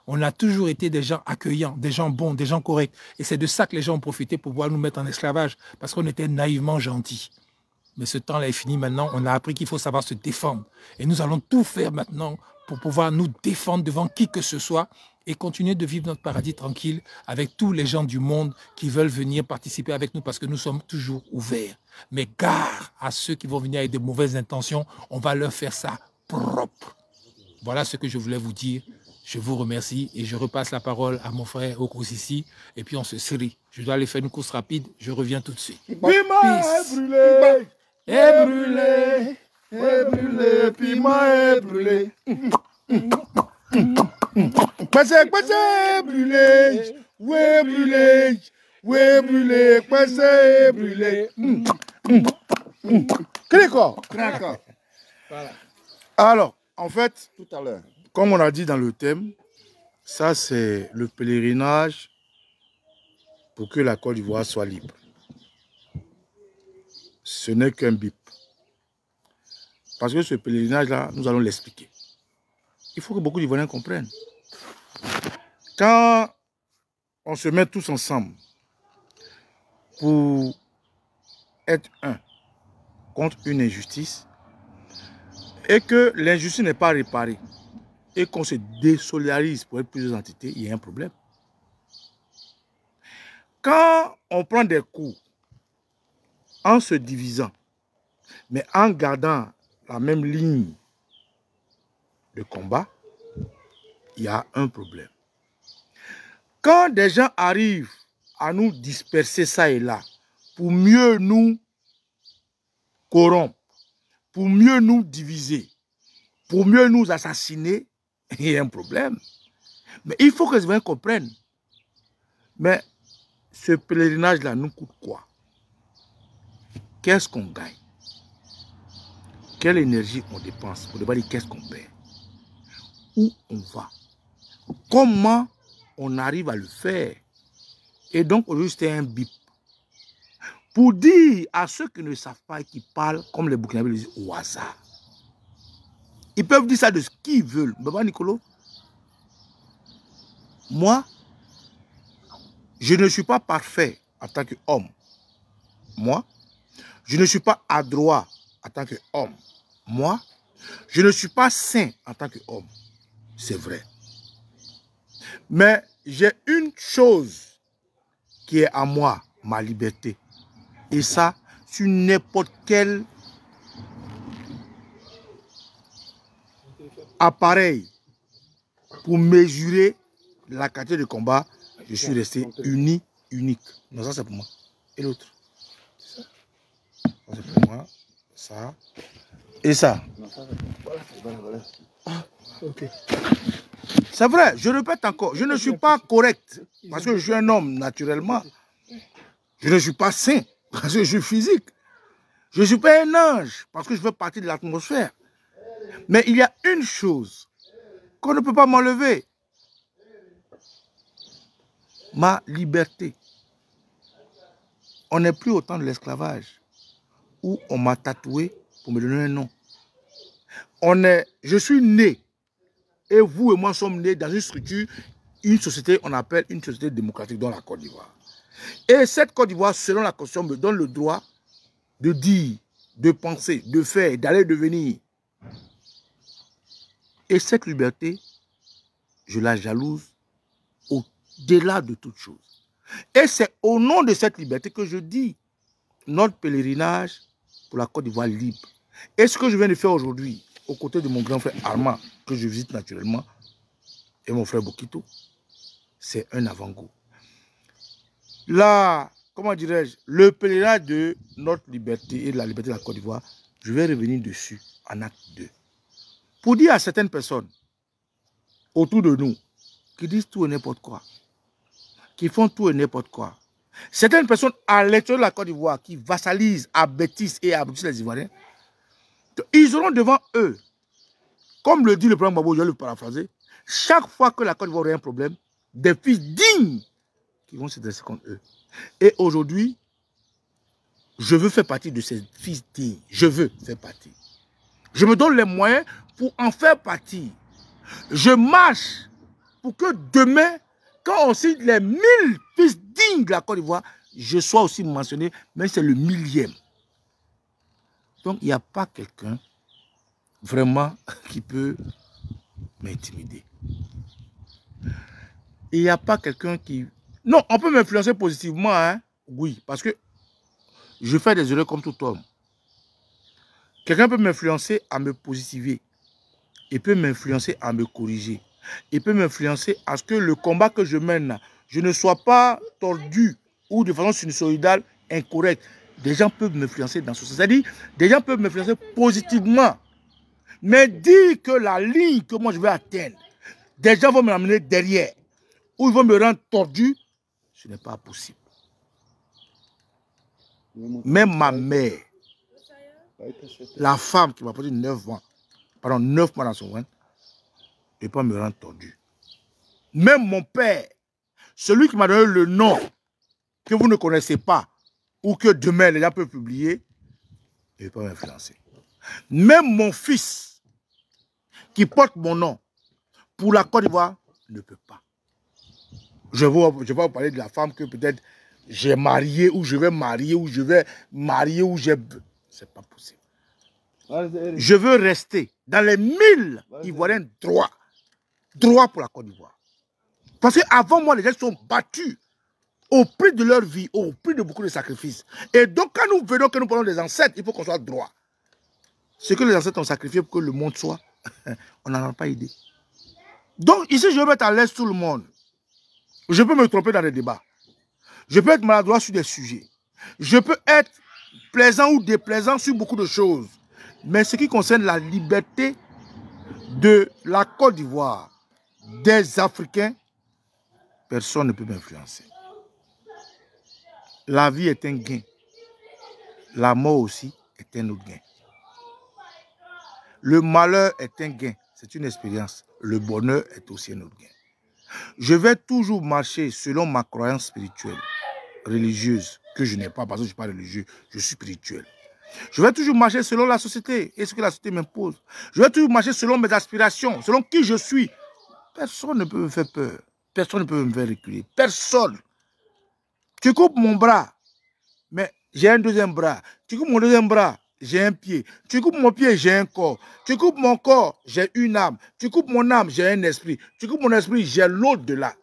On a toujours été des gens accueillants, des gens bons, des gens corrects. Et c'est de ça que les gens ont profité pour pouvoir nous mettre en esclavage parce qu'on était naïvement gentils. Mais ce temps-là est fini maintenant. On a appris qu'il faut savoir se défendre. Et nous allons tout faire maintenant pour pouvoir nous défendre devant qui que ce soit et continuer de vivre notre paradis tranquille avec tous les gens du monde qui veulent venir participer avec nous parce que nous sommes toujours ouverts. Mais gare à ceux qui vont venir avec de mauvaises intentions, on va leur faire ça propre. Voilà ce que je voulais vous dire. Je vous remercie et je repasse la parole à mon frère Okosisi et puis on se série. Je dois aller faire une course rapide, je reviens tout de suite. Piment est brûlé, est brûlé, est brûlé, piment est brûlé. Passez brûlé, ouais brûlé, ouais brûlé, passez brûlé. Cricot. Voilà. Alors, en fait, Tout à l'heure. comme on a dit dans le thème, ça c'est le pèlerinage pour que la Côte d'Ivoire soit libre. Ce n'est qu'un bip. Parce que ce pèlerinage-là, nous allons l'expliquer. Il faut que beaucoup d'Ivoiriens comprennent. Quand on se met tous ensemble pour être un contre une injustice et que l'injustice n'est pas réparée et qu'on se désolidarise pour être plusieurs entités, il y a un problème. Quand on prend des coups en se divisant, mais en gardant la même ligne de combat, il y a un problème. Quand des gens arrivent à nous disperser ça et là, pour mieux nous corrompre, pour mieux nous diviser, pour mieux nous assassiner, il y a un problème. Mais il faut que les gens comprennent. Mais ce pèlerinage-là nous coûte quoi? Qu'est-ce qu'on gagne? Quelle énergie on dépense? On ne va pas dire qu'est-ce qu'on perd. Où on va? Comment on arrive à le faire? Et donc aujourd'hui c'était un bip. Pour dire à ceux qui ne savent pas et qui parlent comme les Burkinabés le disent au hasard. Ils peuvent dire ça de ce qu'ils veulent. Baba Nicolo, moi, je ne suis pas parfait en tant qu'homme. Moi, je ne suis pas adroit en tant qu'homme. Moi, je ne suis pas saint en tant qu'homme. C'est vrai. Mais j'ai une chose qui est à moi, ma liberté. Et ça, sur n'importe quel appareil pour mesurer la qualité de combat, je suis resté unique. Non, ça c'est pour moi. Et l'autre? Ça c'est pour moi. Ça. Et ça. Non, ça, voilà. Ah, ok. C'est vrai, je répète encore, je ne suis pas correct parce que je suis un homme naturellement. Je ne suis pas sain parce que je suis physique. Je ne suis pas un ange parce que je fais partie de l'atmosphère. Mais il y a une chose qu'on ne peut pas m'enlever. Ma liberté. On n'est plus au temps de l'esclavage où on m'a tatoué pour me donner un nom. Je suis né. Et vous et moi sommes nés dans une structure, une société, on appelle une société démocratique dans la Côte d'Ivoire. Et cette Côte d'Ivoire, selon la Constitution, me donne le droit de dire, de penser, de faire, d'aller, de venir. Et cette liberté, je la jalouse au-delà de toute chose. Et c'est au nom de cette liberté que je dis notre pèlerinage pour la Côte d'Ivoire libre. Et ce que je viens de faire aujourd'hui, aux côtés de mon grand frère Armand, que je visite naturellement, et mon frère Bokito, c'est un avant-goût. Là, comment dirais-je, le pèlerinage de notre liberté et de la liberté de la Côte d'Ivoire, je vais revenir dessus en acte 2. Pour dire à certaines personnes autour de nous qui disent tout et n'importe quoi, qui font tout et n'importe quoi, certaines personnes à l'intérieur de la Côte d'Ivoire qui vassalisent, abêtissent et aboutissent les Ivoiriens, ils auront devant eux, comme le dit le président Gbagbo, je vais le paraphraser, chaque fois que la Côte d'Ivoire a un problème, des fils dignes qui vont se dresser contre eux. Et aujourd'hui, je veux faire partie de ces fils dignes. Je veux faire partie. Je me donne les moyens pour en faire partie. Je marche pour que demain, quand on cite les 1000 fils dignes de la Côte d'Ivoire, je sois aussi mentionné, mais c'est le 1000e. Donc, il n'y a pas quelqu'un vraiment qui peut m'intimider. Il n'y a pas quelqu'un qui... Non, on peut m'influencer positivement, hein? Oui, parce que je fais des erreurs comme tout homme. Quelqu'un peut m'influencer à me positiver. Il peut m'influencer à me corriger. Il peut m'influencer à ce que le combat que je mène, je ne sois pas tordu ou de façon sinusoïdale incorrecte. Des gens peuvent m'influencer dans ce sens. C'est-à-dire, des gens peuvent m'influencer positivement. Mais dire que la ligne que moi je vais atteindre, des gens vont me l'amener derrière, ou ils vont me rendre tordu, ce n'est pas possible. Même ma mère, la femme qui m'a porté 9 mois dans son ventre, ne peut pas me rendre tordu. Même mon père, celui qui m'a donné le nom que vous ne connaissez pas, ou que demain les gens peuvent publier, ne peut pas m'influencer. Même mon fils, qui porte mon nom, pour la Côte d'Ivoire, ne peut pas. Je vais vous parler de la femme que peut-être j'ai mariée, ou je vais marier, ou je vais marier, ou j'ai... C'est pas possible. Je veux rester dans les 1000 Ivoiriens droits. Droits pour la Côte d'Ivoire. Parce qu'avant moi, les gens sont battus au prix de leur vie, au prix de beaucoup de sacrifices. Et donc, quand nous venons, que nous parlons des ancêtres, il faut qu'on soit droit. Ce que les ancêtres ont sacrifié pour que le monde soit, on n'en a pas idée. Donc, ici, je vais mettre à l'aise tout le monde. Je peux me tromper dans les débats. Je peux être maladroit sur des sujets. Je peux être plaisant ou déplaisant sur beaucoup de choses. Mais ce qui concerne la liberté de la Côte d'Ivoire, des Africains, personne ne peut m'influencer. La vie est un gain. La mort aussi est un autre gain. Le malheur est un gain. C'est une expérience. Le bonheur est aussi un autre gain. Je vais toujours marcher selon ma croyance spirituelle, religieuse, que je n'ai pas parce que je ne suis pas religieux, je suis spirituel. Je vais toujours marcher selon la société et ce que la société m'impose. Je vais toujours marcher selon mes aspirations, selon qui je suis. Personne ne peut me faire peur. Personne ne peut me faire reculer. Personne. Tu coupes mon bras, mais j'ai un deuxième bras. Tu coupes mon deuxième bras, j'ai un pied. Tu coupes mon pied, j'ai un corps. Tu coupes mon corps, j'ai une âme. Tu coupes mon âme, j'ai un esprit. Tu coupes mon esprit, j'ai l'au-delà.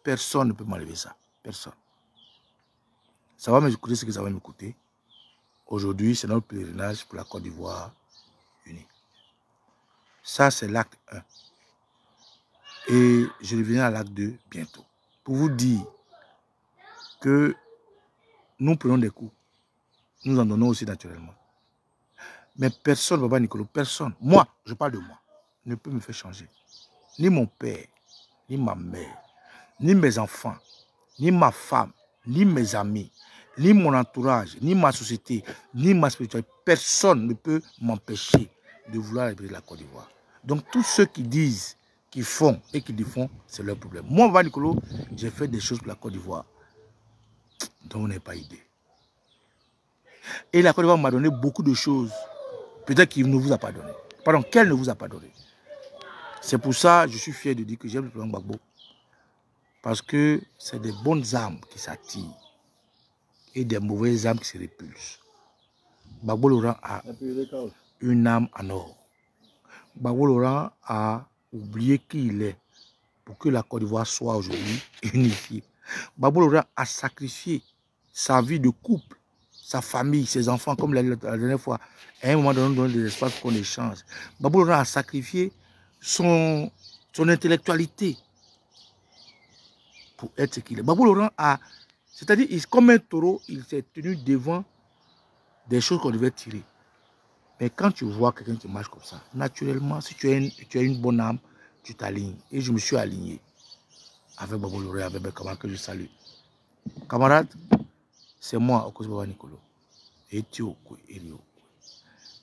Personne ne peut m'enlever ça. Personne. Ça va m'écouter ce que ça va m'écouter. Aujourd'hui, c'est notre pèlerinage pour la Côte d'Ivoire unie. Ça, c'est l'acte 1. Et je reviens à l'acte 2 bientôt. Pour vous dire que nous prenons des coups. Nous en donnons aussi naturellement. Mais personne, Baba Nicolo, personne, moi, je parle de moi, ne peut me faire changer. Ni mon père, ni ma mère, ni mes enfants, ni ma femme, ni mes amis, ni mon entourage, ni ma société, ni ma spiritualité. Personne ne peut m'empêcher de vouloir libérer la Côte d'Ivoire. Donc tous ceux qui disent, qui font et qui défont, c'est leur problème. Moi, Baba Nicolo, j'ai fait des choses pour la Côte d'Ivoire dont on n'a pas idée. Et la Côte d'Ivoire m'a donné beaucoup de choses. Peut-être qu'il ne vous a pas donné. Pardon, qu'elle ne vous a pas donné. C'est pour ça que je suis fier de dire que j'aime le président Gbagbo. Parce que c'est des bonnes âmes qui s'attirent et des mauvaises âmes qui se répulsent. Gbagbo Laurent a une âme en or. Gbagbo Laurent a oublié qui il est pour que la Côte d'Ivoire soit aujourd'hui unifiée. Gbagbo Laurent a sacrifié sa vie de couple, sa famille, ses enfants, comme la dernière fois. À un moment donné, on donne des espaces pour qu'on échange. Gbagbo Laurent a sacrifié son intellectualité pour être ce qu'il est. Gbagbo Laurent a, c'est-à-dire, comme un taureau, il s'est tenu devant des choses qu'on devait tirer. Mais quand tu vois quelqu'un qui marche comme ça, naturellement, si tu as une bonne âme, tu t'alignes. Et je me suis aligné avec Babo Loré, avec Bekama, que je salue. Camarade, c'est moi, Okos Baba Nicolo. Et Tio, Elio.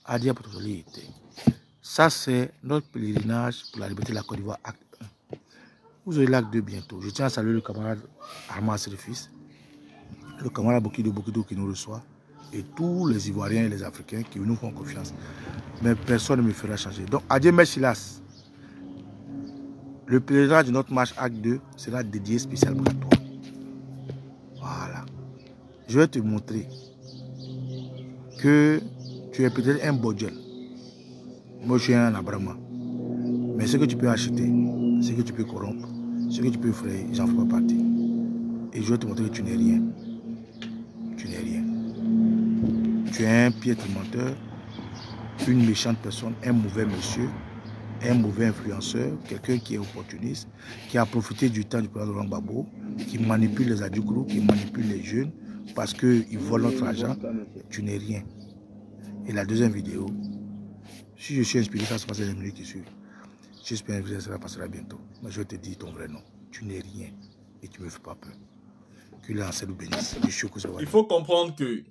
Adia Potoli. Ça, c'est notre pèlerinage pour la liberté de la Côte d'Ivoire, acte 1. Vous aurez l'acte 2 bientôt. Je tiens à saluer le camarade Armand Serifis, le camarade Bokido qui nous reçoit, et tous les Ivoiriens et les Africains qui nous font confiance. Mais personne ne me fera changer. Donc, Adieu Merchilas. Le pèlerinage de notre marche acte 2 sera dédié spécialement à toi. Voilà. Je vais te montrer que tu es peut-être un Bodjel. Moi, je suis un Abraham. Mais ce que tu peux acheter, ce que tu peux corrompre, ce que tu peux frayer, j'en fais pas partie. Et je vais te montrer que tu n'es rien. Tu n'es rien. Tu es un piètre menteur, une méchante personne, un mauvais monsieur, un mauvais influenceur, quelqu'un qui est opportuniste, qui a profité du temps du président Laurent Gbagbo, qui manipule les adultes, qui manipule les jeunes parce qu'ils volent notre argent. Tu n'es rien. Et la deuxième vidéo, si je suis inspiré, ça va se passer dans les minutes qui suivent. J'espère que ça passera bientôt. Mais je vais te dire ton vrai nom. Tu n'es rien et tu ne me fais pas peur. Que l'Ancien nous bénisse. Il faut comprendre que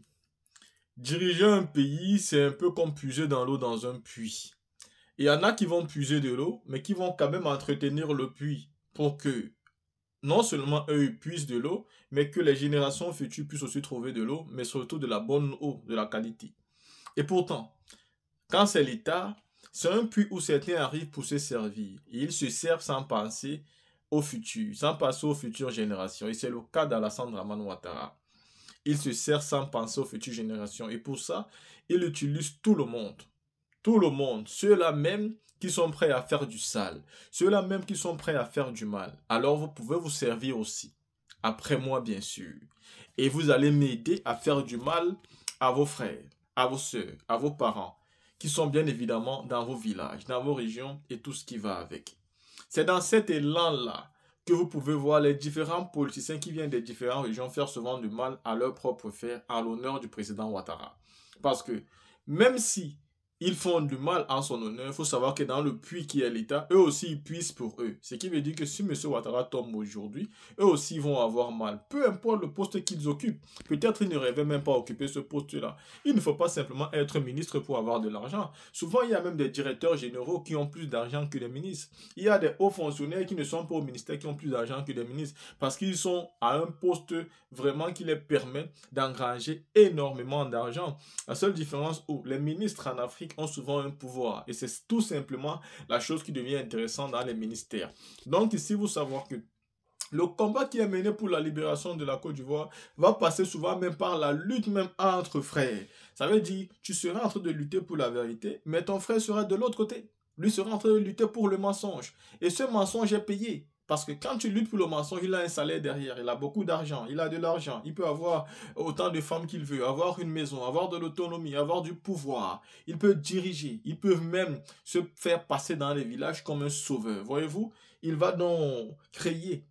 diriger un pays, c'est un peu comme puiser dans l'eau dans un puits. Il y en a qui vont puiser de l'eau, mais qui vont quand même entretenir le puits pour que non seulement eux puissent de l'eau, mais que les générations futures puissent aussi trouver de l'eau, mais surtout de la bonne eau, de la qualité. Et pourtant, quand c'est l'État, c'est un puits où certains arrivent pour se servir. Et ils se servent sans penser au futur, sans penser aux futures générations. Et c'est le cas d'Alassane Dramane Ouattara. Il se sert sans penser aux futures générations. Et pour ça, il utilise tout le monde. Tout le monde. Ceux-là même qui sont prêts à faire du sale. Ceux-là même qui sont prêts à faire du mal. Alors vous pouvez vous servir aussi. Après moi, bien sûr. Et vous allez m'aider à faire du mal à vos frères, à vos soeurs, à vos parents, qui sont bien évidemment dans vos villages, dans vos régions et tout ce qui va avec. C'est dans cet élan-là que vous pouvez voir les différents politiciens qui viennent des différentes régions faire souvent du mal à leur propre frère à l'honneur du président Ouattara. Parce que même si ils font du mal en son honneur, il faut savoir que dans le puits qui est l'État, eux aussi ils puissent pour eux. Ce qui veut dire que si M. Ouattara tombe aujourd'hui, eux aussi vont avoir mal. Peu importe le poste qu'ils occupent. Peut-être ils ne rêvaient même pas occuper ce poste-là. Il ne faut pas simplement être ministre pour avoir de l'argent. Souvent, il y a même des directeurs généraux qui ont plus d'argent que les ministres. Il y a des hauts fonctionnaires qui ne sont pas au ministère qui ont plus d'argent que les ministres. Parce qu'ils sont à un poste vraiment qui les permet d'engranger énormément d'argent. La seule différence où les ministres en Afrique ont souvent un pouvoir. Et c'est tout simplement la chose qui devient intéressante dans les ministères. Donc ici, vous savez que le combat qui est mené pour la libération de la Côte d'Ivoire va passer souvent même par la lutte même entre frères. Ça veut dire, tu seras en train de lutter pour la vérité, mais ton frère sera de l'autre côté. Lui sera en train de lutter pour le mensonge. Et ce mensonge est payé. Parce que quand tu luttes pour le mensonge, il a un salaire derrière, il a beaucoup d'argent, il a de l'argent, il peut avoir autant de femmes qu'il veut, avoir une maison, avoir de l'autonomie, avoir du pouvoir, il peut diriger, il peut même se faire passer dans les villages comme un sauveur. Voyez-vous, il va donc créer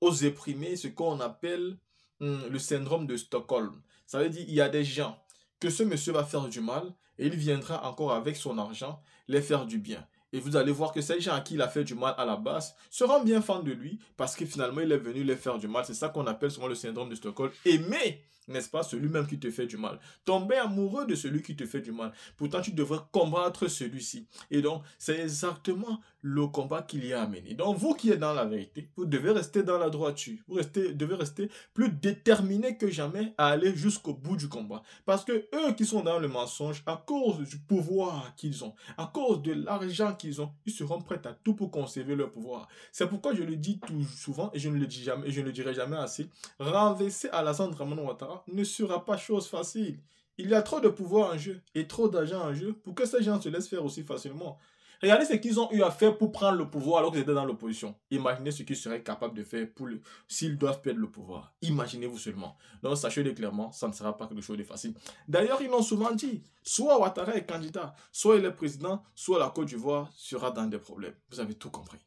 aux opprimés ce qu'on appelle le syndrome de Stockholm. Ça veut dire qu'il y a des gens que ce monsieur va faire du mal et il viendra encore avec son argent les faire du bien. Et vous allez voir que ces gens à qui il a fait du mal à la base seront bien fans de lui parce que finalement il est venu les faire du mal. C'est ça qu'on appelle souvent le syndrome de Stockholm. Aimer, n'est-ce pas, celui-même qui te fait du mal. Tomber amoureux de celui qui te fait du mal. Pourtant, tu devrais combattre celui-ci. Et donc, c'est exactement le combat qu'il y a à mener. Donc, vous qui êtes dans la vérité, vous devez rester dans la droiture. Vous devez rester plus déterminé que jamais à aller jusqu'au bout du combat. Parce que eux qui sont dans le mensonge, à cause du pouvoir qu'ils ont, à cause de l'argent qu'ils ont, ils seront prêts à tout pour conserver leur pouvoir. C'est pourquoi je le dis tout souvent, et je ne le dis jamais, et je ne le dirai jamais assez, renverser Alassane Dramane Ouattara ne sera pas chose facile. Il y a trop de pouvoir en jeu et trop d'argent en jeu pour que ces gens se laissent faire aussi facilement. Regardez ce qu'ils ont eu à faire pour prendre le pouvoir alors qu'ils étaient dans l'opposition. Imaginez ce qu'ils seraient capables de faire s'ils doivent perdre le pouvoir. Imaginez-vous seulement. Donc sachez-le clairement, ça ne sera pas quelque chose de facile. D'ailleurs, ils l'ont souvent dit, soit Ouattara est candidat, soit il est président, soit la Côte d'Ivoire sera dans des problèmes. Vous avez tout compris.